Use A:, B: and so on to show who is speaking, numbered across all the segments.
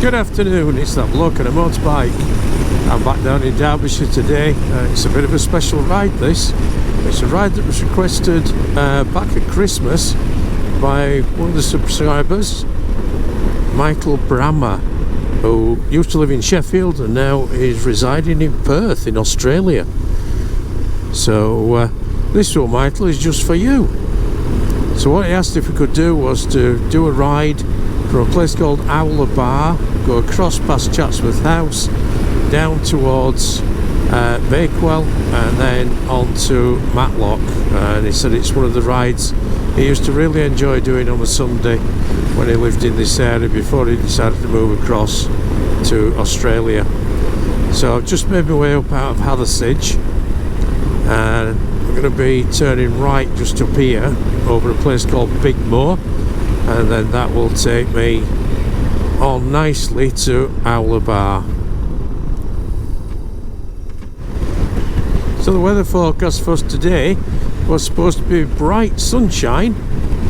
A: Good afternoon, it's that bloke on a motorbike. I'm back down in Derbyshire today. It's a bit of a special ride this. It's a ride that was requested back at Christmas by one of the subscribers, Matlock Bath, who used to live in Sheffield and now is residing in Perth in Australia. So this one, Michael, is just for you. So what he asked if we could do was to do a ride from a place called Matlock Bath, go across past Chatsworth House, down towards Bakewell, and then on to Matlock. And he said it's one of the rides he used to really enjoy doing on a Sunday when he lived in this area before he decided to move across to Australia. So I've just made my way up out of Hathersage, and we're going to be turning right just up here over a place called Big Moor, and then that will take me on nicely to Matlock Bath. So the weather forecast for us today was supposed to be bright sunshine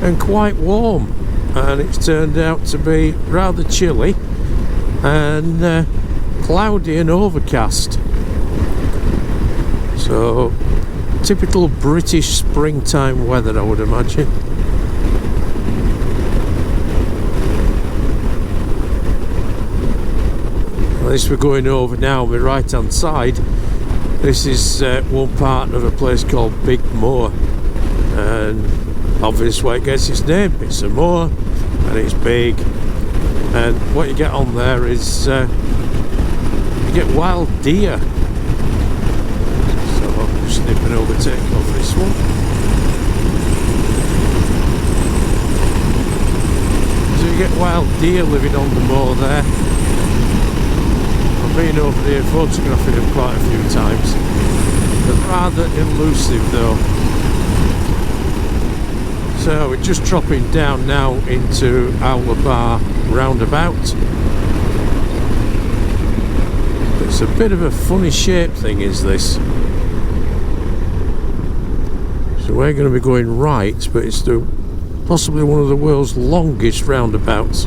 A: and quite warm, and it's turned out to be rather chilly and cloudy and overcast. So typical British springtime weather, I would imagine. This we're going over now on my right hand side. This is one part of a place called Big Moor, and obviously where it gets its name. It's a moor and it's big, and what you get on there is you get wild deer. So I'm just nipping overtake off this one. So you get wild deer living on the moor there. I've been over here photographing them quite a few times. They're rather elusive though. So we're just dropping down now into Matlock Bath roundabout. It's a bit of a funny shape thing, is this. So we're going to be going right, but it's possibly one of the world's longest roundabouts.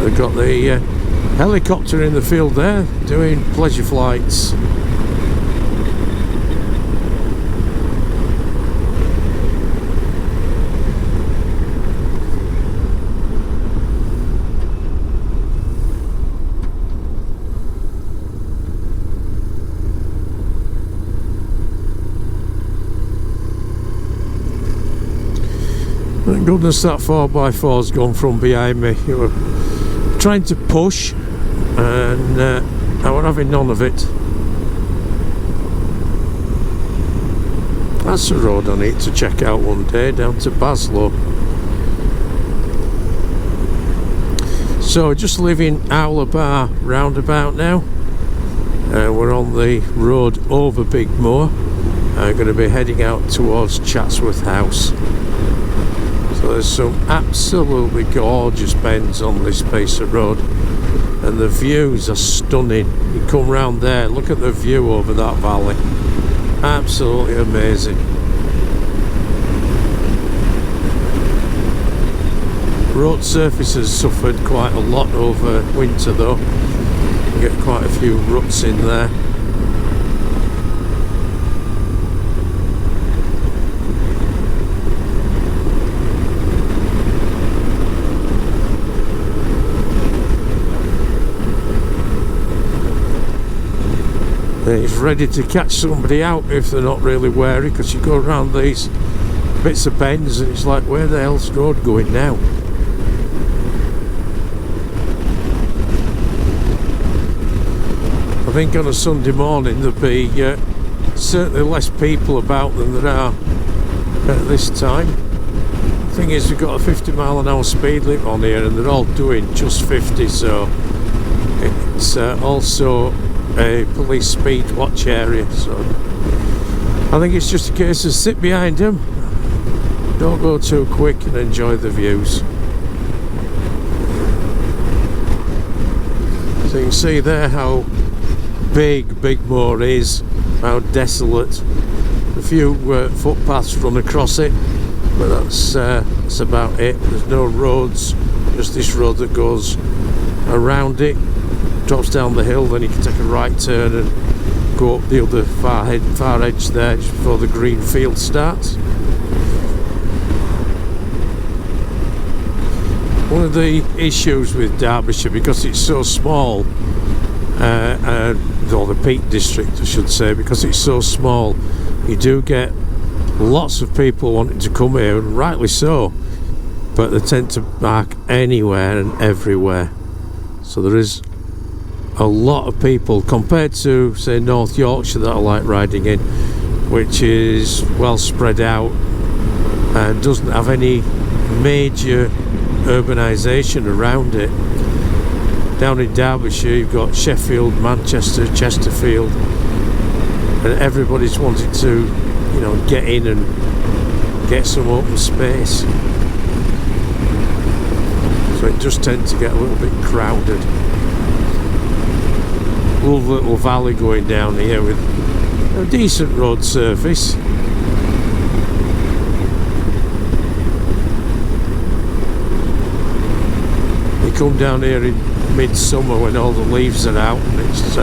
A: They've got the helicopter in the field there doing pleasure flights. Thank goodness that 4x4's gone from behind me. You were trying to push, and I was having none of it. That's a road I need to check out one day, down to Baslow. So just leaving Matlock Bath roundabout now. We're on the road over Big Moor. I'm going to be heading out towards Chatsworth House. So there's some absolutely gorgeous bends on this piece of road, and the views are stunning. You come round there, look at the view over that valley. Absolutely amazing. Road surface has suffered quite a lot over winter though. You get quite a few ruts in there. It's ready to catch somebody out if they're not really wary, because you go around these bits of bends and it's like, where the hell's the road going now? I think on a Sunday morning there'll be certainly less people about than there are at this time. The thing is, we've got a 50-mile-an-hour speed limit on here and they're all doing just 50, so it's also a police speed watch area, so I think it's just a case of sit behind them, don't go too quick, and enjoy the views. So you can see there how big Big Moor is, how desolate. A few footpaths run across it, but that's about it. There's no roads, just this road that goes around it, drops down the hill, then you can take a right turn and go up the other far edge there just before the green field starts. One of the issues with Derbyshire, because it's so small, or the Peak District I should say, because it's so small, you do get lots of people wanting to come here, and rightly so, but they tend to park anywhere and everywhere. So there is a lot of people compared to, say, North Yorkshire that I like riding in, which is well spread out and doesn't have any major urbanisation around it. Down in Derbyshire you've got Sheffield, Manchester, Chesterfield, and everybody's wanting to, you know, get in and get some open space. So it does tend to get a little bit crowded. Lovely little valley going down here with a decent road surface. You come down here in midsummer when all the leaves are out, and it's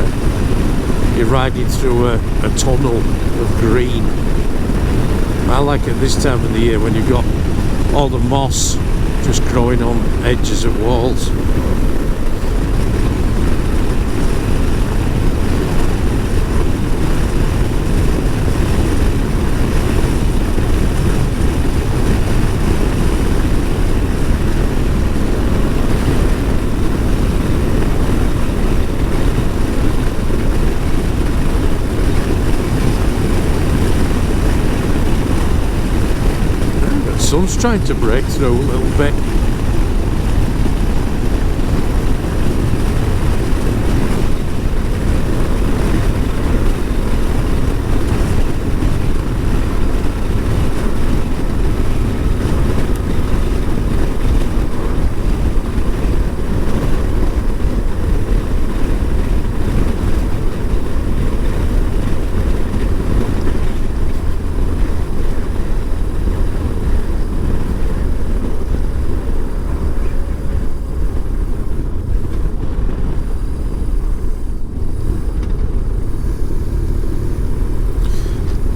A: you're riding through a tunnel of green. I like it this time of the year when you've got all the moss just growing on edges of walls. Sun's trying to break through a little bit.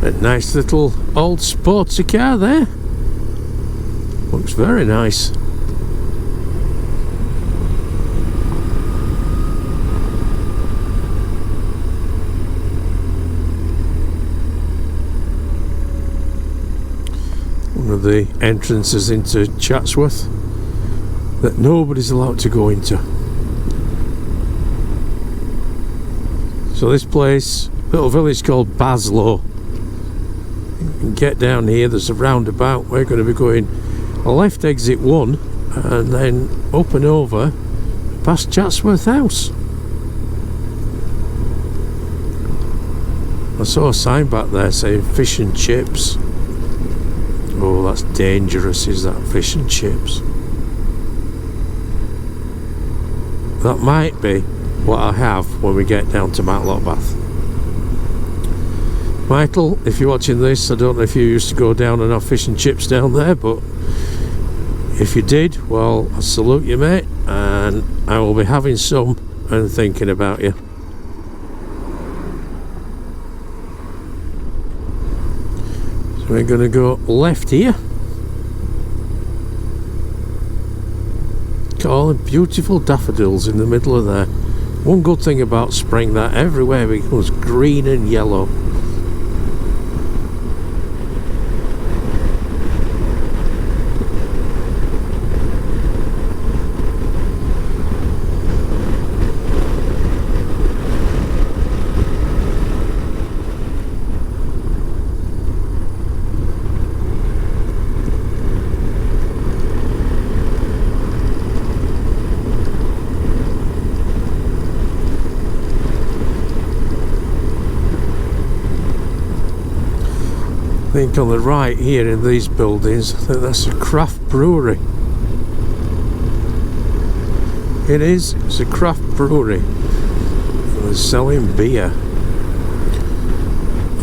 A: A nice little old sporty car there. Looks very nice. One of the entrances into Chatsworth that nobody's allowed to go into. So this place, little village called Baslow. You can get down here, there's a roundabout. We're going to be going left exit 1 and then up and over past Chatsworth House. I saw a sign back there saying fish and chips. Oh, that's dangerous, is that, fish and chips? That might be what I have when we get down to Matlock Bath. Michael, if you're watching this, I don't know if you used to go down and have fish and chips down there, but if you did, well, I salute you, mate, and I will be having some and thinking about you. So we're going to go left here. Got all the beautiful daffodils in the middle of there. One good thing about spring, that everywhere becomes green and yellow. I think on the right here in these buildings, I think that's a craft brewery. It is, it's a craft brewery. They're selling beer.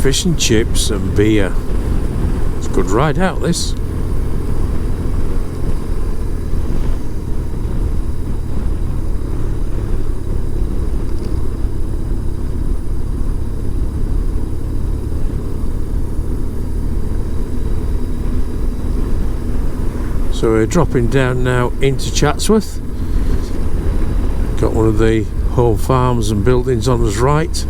A: Fish and chips and beer. It's a good ride out, this. So we're dropping down now into Chatsworth. Got one of the home farms and buildings on us right.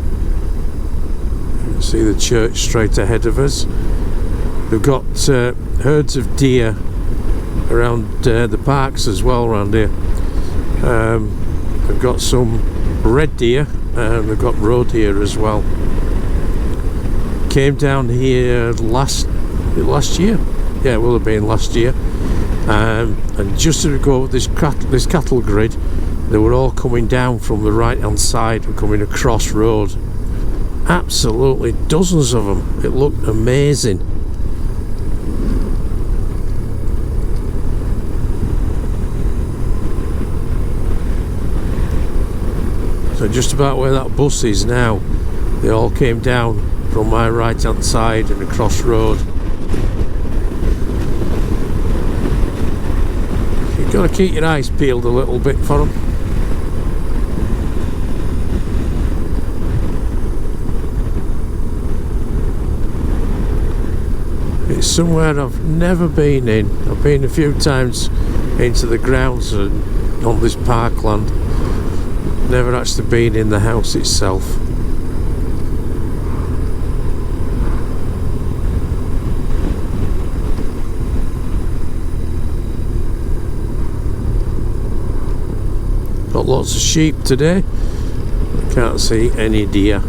A: You can see the church straight ahead of us. We've got herds of deer around the parks as well around here. We've got some red deer and we've got roe deer as well. Came down here last year. Yeah, it will have been last year. And just as we go over this cattle grid, they were all coming down from the right hand side and coming across road. Absolutely dozens of them. It looked amazing. So just about where that bus is now, they all came down from my right hand side and across road. You've got to keep your eyes peeled a little bit for them. It's somewhere I've never been in. I've been a few times into the grounds on this parkland. Never actually been in the house itself. Got lots of sheep today. I can't see any deer.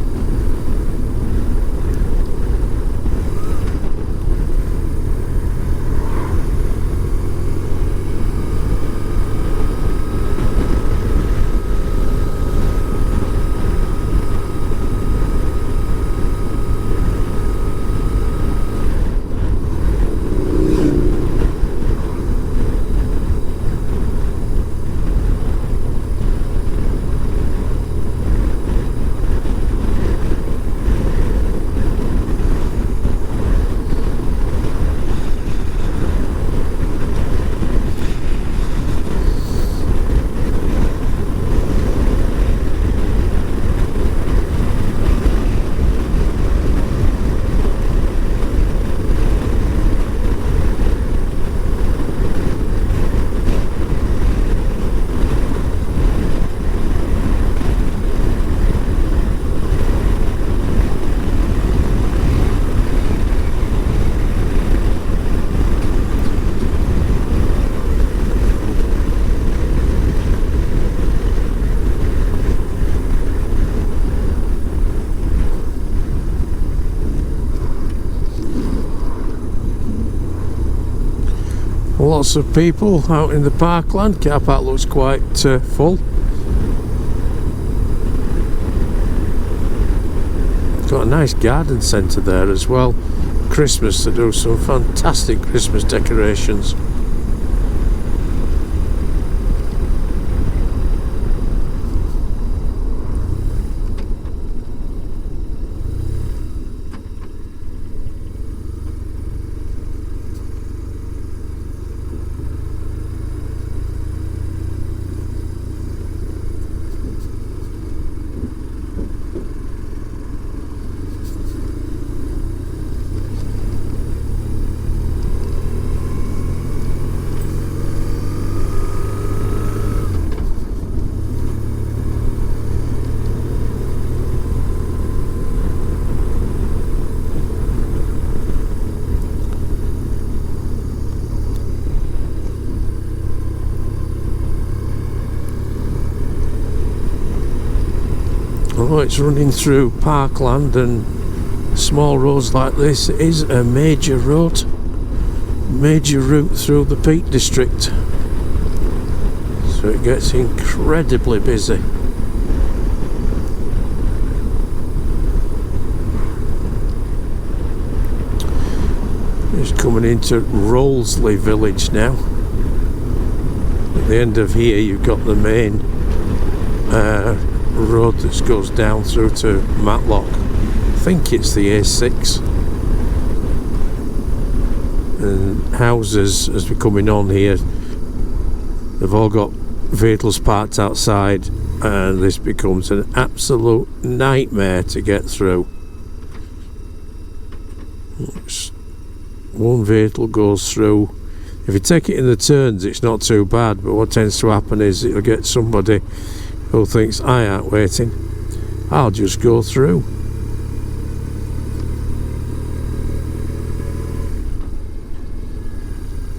A: Lots of people out in the parkland. Car park looks quite full. Got a nice garden centre there as well. Christmas, to do some fantastic Christmas decorations. Although it's running through parkland and small roads like this, it is a major route through the Peak District, so it gets incredibly busy. Just coming into Rowsley village now. At the end of here you've got the main road that goes down through to Matlock. I think it's the A6. And houses, as we're coming on here, they've all got vehicles parked outside, and this becomes an absolute nightmare to get through. One vehicle goes through If you take it in the turns, it's not too bad, but what tends to happen is it'll get somebody who thinks I ain't waiting, I'll just go through.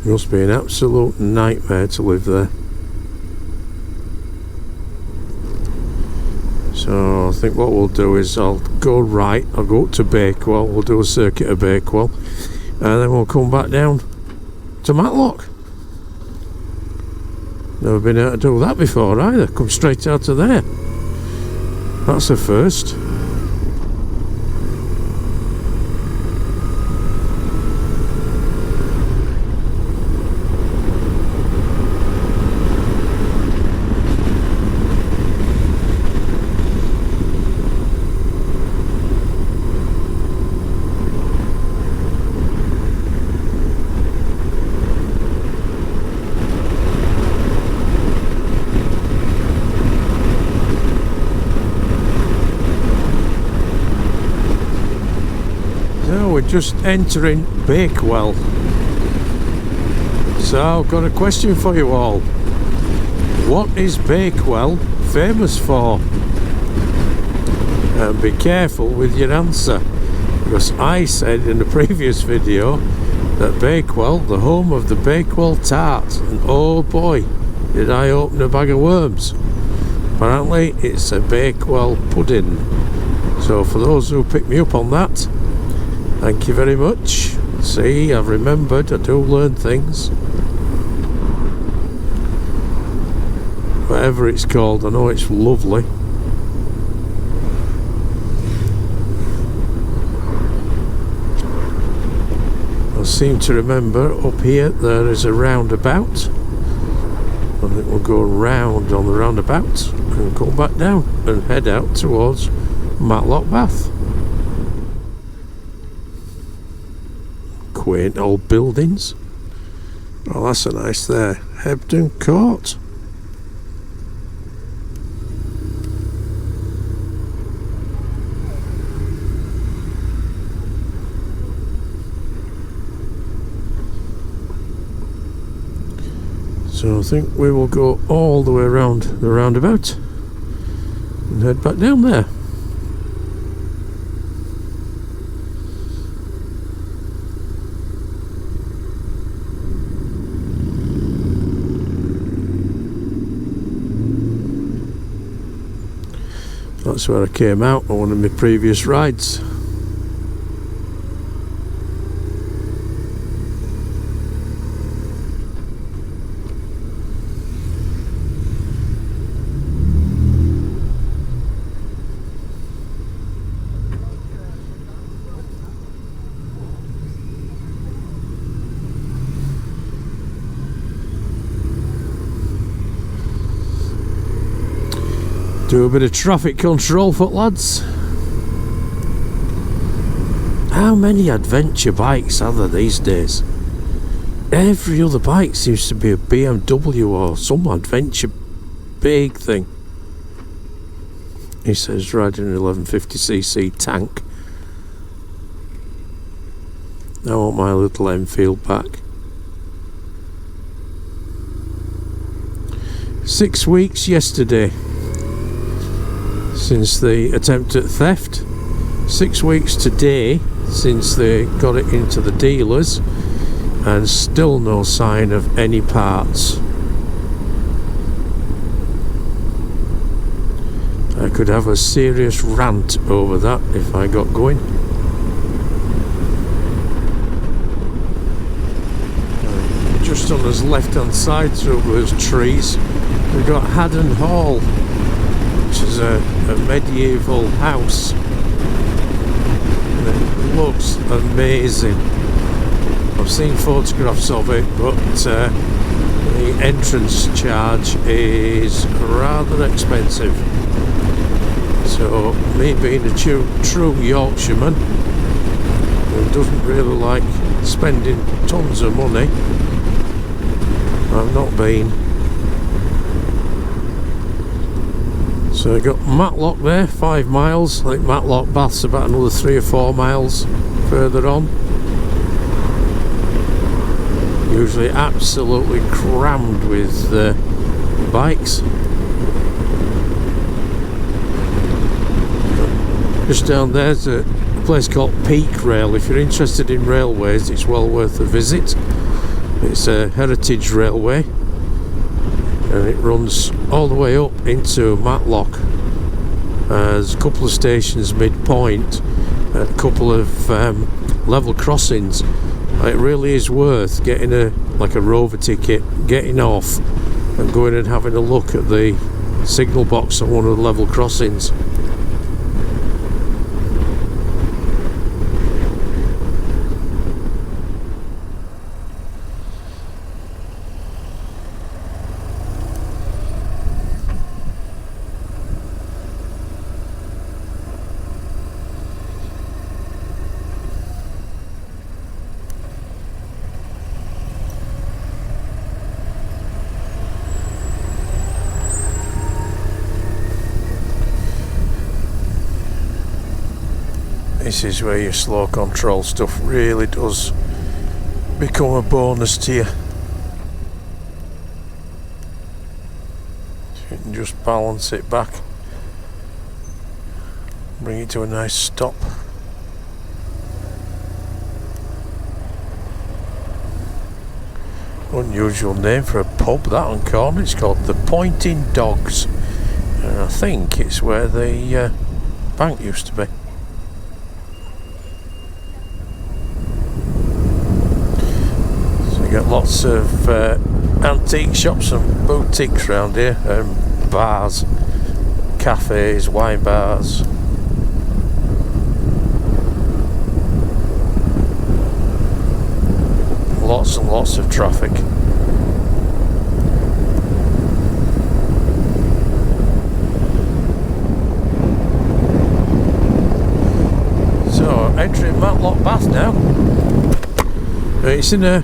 A: Must be an absolute nightmare to live there. So I think what we'll do is I'll go right, I'll go up to Bakewell, we'll do a circuit of Bakewell, and then we'll come back down to Matlock. Never been able to do that before either, come straight out of there. That's a first. We're just entering Bakewell. So I've got a question for you all. What is Bakewell famous for? And be careful with your answer, because I said in the previous video that Bakewell, the home of the Bakewell tart, and oh boy did I open a bag of worms. Apparently it's a Bakewell pudding. So for those who picked me up on that, thank you very much. See, I've remembered, I do learn things. Whatever it's called, I know it's lovely. I seem to remember up here there is a roundabout. I think we'll go round on the roundabout and come back down and head out towards Matlock Bath. Quaint old buildings. Oh, that's a nice there. Hebden Court. So I think we will go all the way around the roundabout and head back down there. That's where I came out on one of my previous rides. Do a bit of traffic control, foot lads. How many adventure bikes are there these days? Every other bike seems to be a BMW or some adventure big thing. He says riding an 1150cc tank. I want my little Enfield back. 6 weeks yesterday since the attempt at theft. 6 weeks today since they got it into the dealers, and still no sign of any parts. I could have a serious rant over that if I got going. Just on his left hand side through those trees we've got Haddon Hall, which is a medieval house, and it looks amazing. I've seen photographs of it, but the entrance charge is rather expensive. So me being a true Yorkshireman who doesn't really like spending tons of money, I've not been. So I got Matlock there, 5 miles. I think Matlock Bath's about another 3 or 4 miles further on. usually absolutely crammed with bikes. Just down there's a place called Peak Rail. If you're interested in railways, it's well worth a visit. It's a heritage railway, and it runs all the way up into Matlock. There's a couple of stations midpoint, a couple of level crossings. It really is worth getting a rover ticket, getting off and going and having a look at the signal box on one of the level crossings. This is where your slow control stuff really does become a bonus to you. You can just balance it back, bring it to a nice stop. Unusual name for a pub, that on corner. It's called the Pointing Dogs, and I think it's where the bank used to be. Got lots of antique shops and boutiques around here, and bars, cafes, wine bars. Lots and lots of traffic. So entering Matlock Bath now. It's in a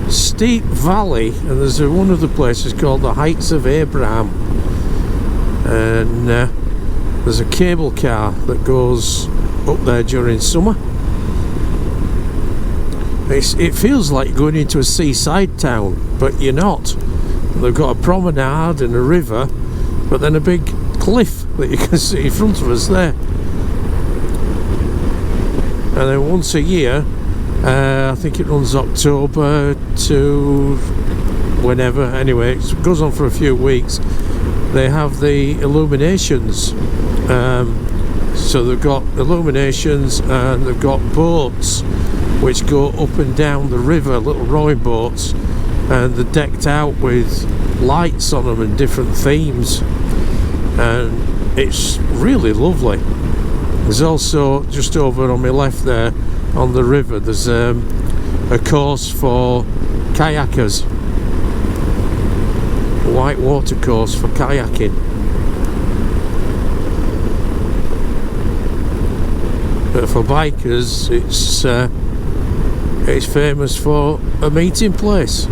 A: steep valley, and there's one of the places called the Heights of Abraham, and there's a cable car that goes up there during summer. It feels like going into a seaside town, but you're not. They've got a promenade and a river, but then a big cliff that you can see in front of us there. And then once a year, I think it runs October to whenever, anyway, it goes on for a few weeks. They have the illuminations, so they've got illuminations, and they've got boats which go up and down the river, little rowing boats, and they're decked out with lights on them and different themes, and it's really lovely. There's also, just over on my left there on the river, there's a course for kayakers, a white water course for kayaking. But for bikers, it's famous for a meeting place.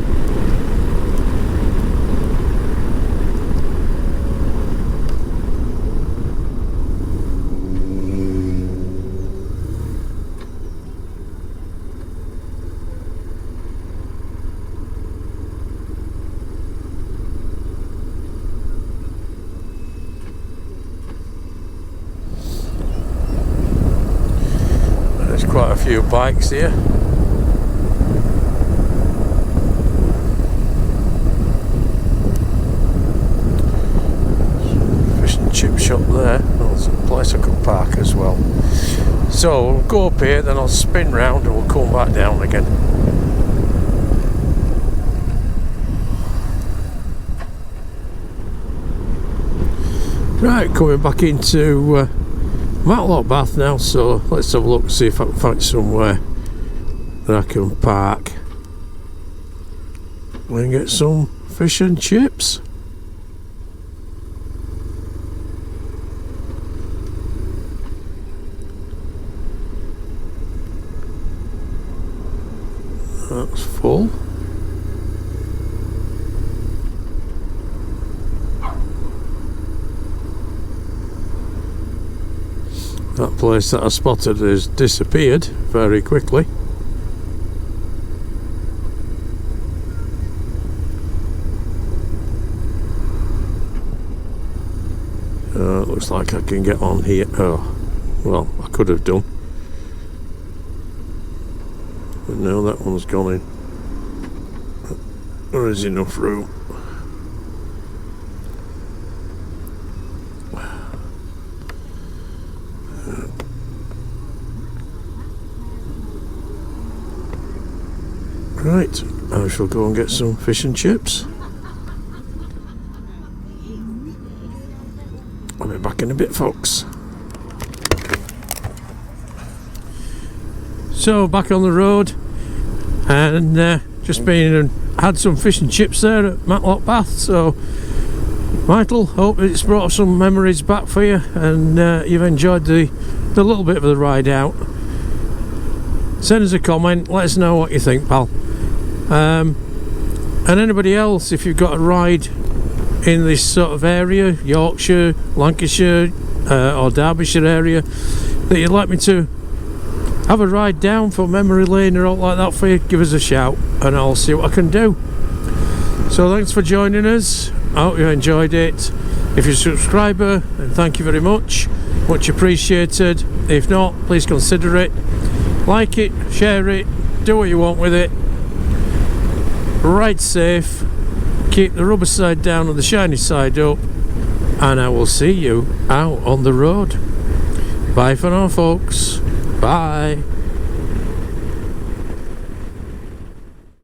A: There's quite a few bikes here. Chip shop there. There's a place I could park as well. So we'll go up here, then I'll spin round and we'll come back down again. Right, coming back into Matlock Bath now, so let's have a look, see if I can find somewhere that I can park and get some fish and chips. That's full. That place that I spotted has disappeared very quickly. Looks like I can get on here. Oh, well, I could have done. But now that one's gone in. There is enough room. Right, I shall go and get some fish and chips. I'll be back in a bit, folks. So, back on the road, and just been and had some fish and chips there at Matlock Bath. So, Michael, hope it's brought some memories back for you, and you've enjoyed the little bit of the ride out. Send us a comment, let us know what you think, pal. And anybody else, if you've got a ride in this sort of area, Yorkshire, Lancashire, or Derbyshire area, that you'd like me to have a ride down for memory lane or all like that for you, give us a shout and I'll see what I can do. So thanks for joining us. I hope you enjoyed it. If you're a subscriber, then thank you very much appreciated. If not, please consider it. Like it, share it, do what you want with it. Ride safe, keep the rubber side down and the shiny side up, and I will see you out on the road. Bye for now, folks. Bye.